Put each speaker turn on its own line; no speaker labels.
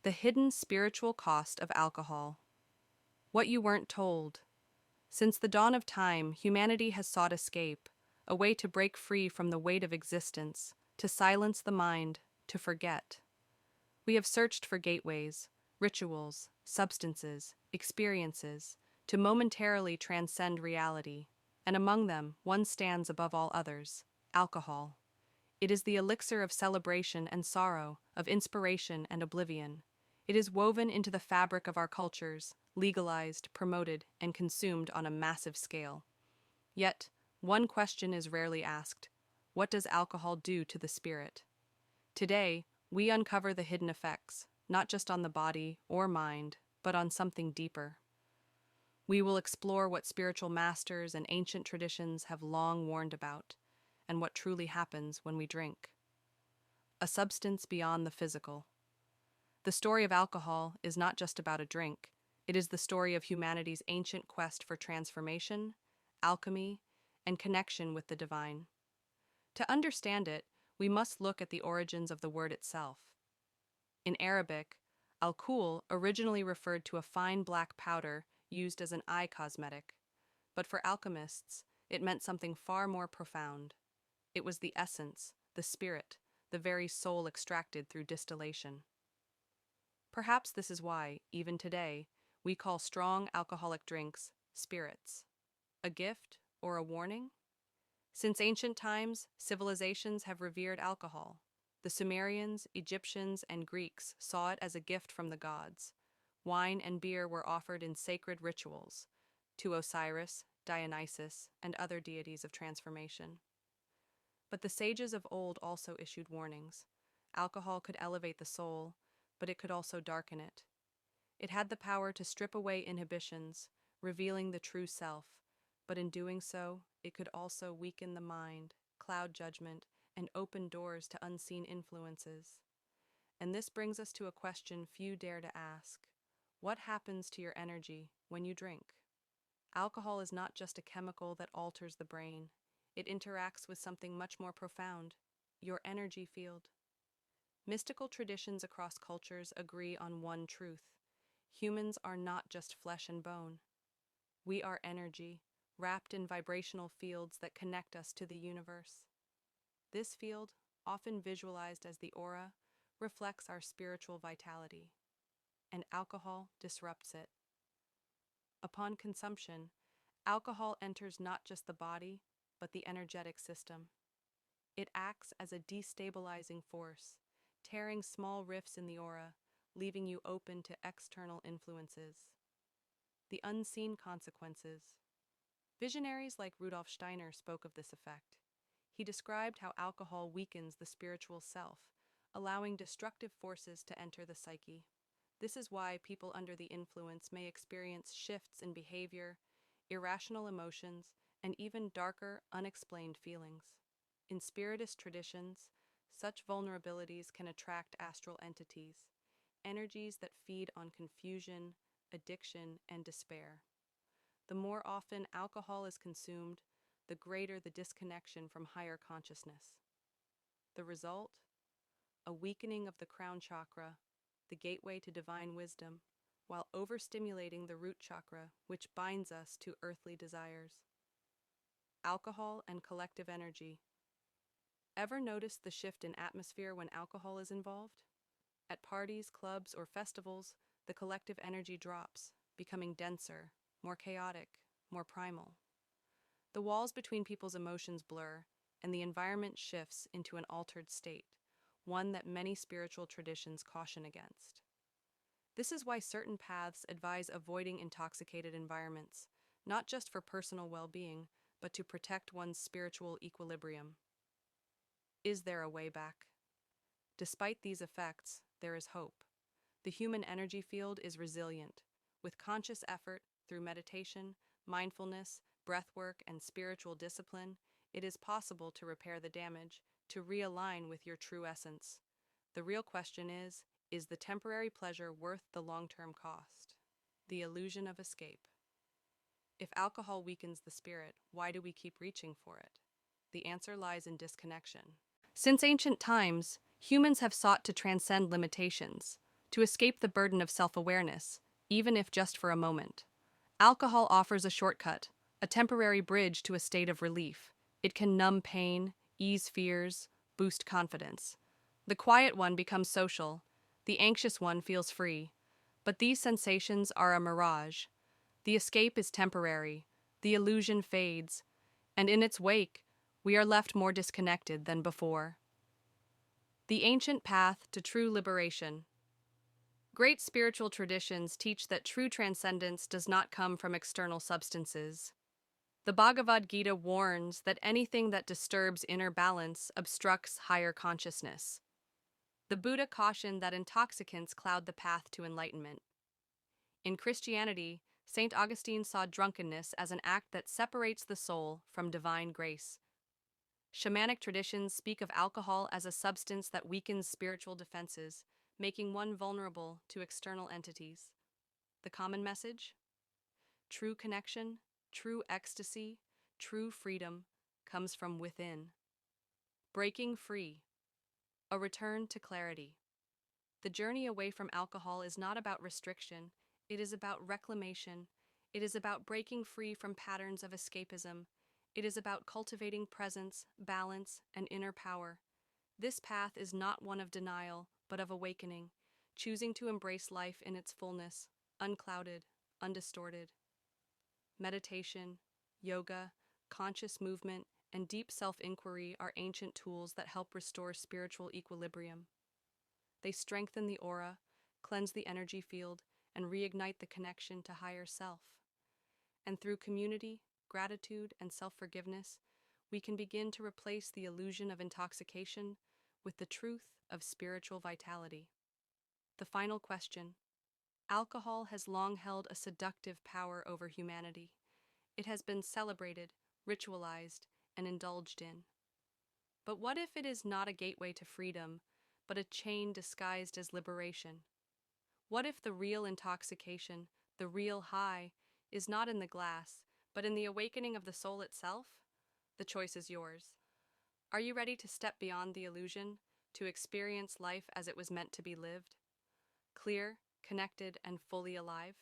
The hidden spiritual cost of alcohol. What you weren't told. Since the dawn of time, humanity has sought escape, a way to break free from the weight of existence, to silence the mind, to forget. We have searched for gateways, rituals, substances, experiences, to momentarily transcend reality, and among them, one stands above all others: alcohol. It is the elixir of celebration and sorrow, of inspiration and oblivion. It is woven into the fabric of our cultures, legalized, promoted, and consumed on a massive scale. Yet, one question is rarely asked: what does alcohol do to the spirit? Today, we uncover the hidden effects, not just on the body or mind, but on something deeper. We will explore what spiritual masters and ancient traditions have long warned about, and what truly happens when we drink. A substance beyond the physical. The story of alcohol is not just about a drink, it is the story of humanity's ancient quest for transformation, alchemy, and connection with the divine. To understand it, we must look at the origins of the word itself. In Arabic, Al-Kuhl originally referred to a fine black powder used as an eye cosmetic, but for alchemists, it meant something far more profound. It was the essence, the spirit, the very soul extracted through distillation. Perhaps this is why, even today, we call strong alcoholic drinks spirits. A gift or a warning? Since ancient times, civilizations have revered alcohol. The Sumerians, Egyptians, and Greeks saw it as a gift from the gods. Wine and beer were offered in sacred rituals to Osiris, Dionysus, and other deities of transformation. But the sages of old also issued warnings. Alcohol could elevate the soul, but it could also darken it. It had the power to strip away inhibitions, revealing the true self, but in doing so, it could also weaken the mind, cloud judgment, and open doors to unseen influences. And this brings us to a question few dare to ask. What happens to your energy when you drink? Alcohol is not just a chemical that alters the brain. It interacts with something much more profound: your energy field. Mystical traditions across cultures agree on one truth: humans are not just flesh and bone. We are energy, wrapped in vibrational fields that connect us to the universe. This field, often visualized as the aura, reflects our spiritual vitality, and alcohol disrupts it. Upon consumption, alcohol enters not just the body, but the energetic system. It acts as a destabilizing force, tearing small rifts in the aura, leaving you open to external influences. The unseen consequences. Visionaries like Rudolf Steiner spoke of this effect. He described how alcohol weakens the spiritual self, allowing destructive forces to enter the psyche. This is why people under the influence may experience shifts in behavior, irrational emotions, and even darker, unexplained feelings. In spiritist traditions, such vulnerabilities can attract astral entities, energies that feed on confusion, addiction, and despair. The more often alcohol is consumed, the greater the disconnection from higher consciousness. The result? A weakening of the crown chakra, the gateway to divine wisdom, while overstimulating the root chakra, which binds us to earthly desires. Alcohol and collective energy. Ever notice the shift in atmosphere when alcohol is involved? At parties, clubs, or festivals, the collective energy drops, becoming denser, more chaotic, more primal. The walls between people's emotions blur, and the environment shifts into an altered state, one that many spiritual traditions caution against. This is why certain paths advise avoiding intoxicated environments, not just for personal well-being, but to protect one's spiritual equilibrium. Is there a way back? Despite these effects, there is hope. The human energy field is resilient. With conscious effort, through meditation, mindfulness, breathwork, and spiritual discipline, it is possible to repair the damage, to realign with your true essence. The real question is the temporary pleasure worth the long-term cost? The illusion of escape. If alcohol weakens the spirit, why do we keep reaching for it? The answer lies in disconnection. Since ancient times, humans have sought to transcend limitations, to escape the burden of self-awareness, even if just for a moment. Alcohol offers a shortcut, a temporary bridge to a state of relief. It can numb pain, ease fears, boost confidence. The quiet one becomes social. The anxious one feels free. But these sensations are a mirage. The escape is temporary. The illusion fades. And in its wake, we are left more disconnected than before. The ancient path to true liberation. Great spiritual traditions teach that true transcendence does not come from external substances. The Bhagavad Gita warns that anything that disturbs inner balance obstructs higher consciousness. The Buddha cautioned that intoxicants cloud the path to enlightenment. In Christianity, St. Augustine saw drunkenness as an act that separates the soul from divine grace. Shamanic traditions speak of alcohol as a substance that weakens spiritual defenses, making one vulnerable to external entities. The common message? True connection, true ecstasy, true freedom comes from within. Breaking free, a return to clarity. The journey away from alcohol is not about restriction, it is about reclamation. It is about breaking free from patterns of escapism. It is about cultivating presence, balance, and inner power. This path is not one of denial, but of awakening, choosing to embrace life in its fullness, unclouded, undistorted. Meditation, yoga, conscious movement, and deep self-inquiry are ancient tools that help restore spiritual equilibrium. They strengthen the aura, cleanse the energy field, and reignite the connection to higher self. And through community, gratitude, and self-forgiveness, we can begin to replace the illusion of intoxication with the truth of spiritual vitality. The final question. Alcohol has long held a seductive power over humanity. It has been celebrated, ritualized, and indulged in. But what if it is not a gateway to freedom, but a chain disguised as liberation? What if the real intoxication, the real high, is not in the glass, but in the awakening of the soul itself? The choice is yours. Are you ready to step beyond the illusion, to experience life as it was meant to be lived? Clear, connected, and fully alive?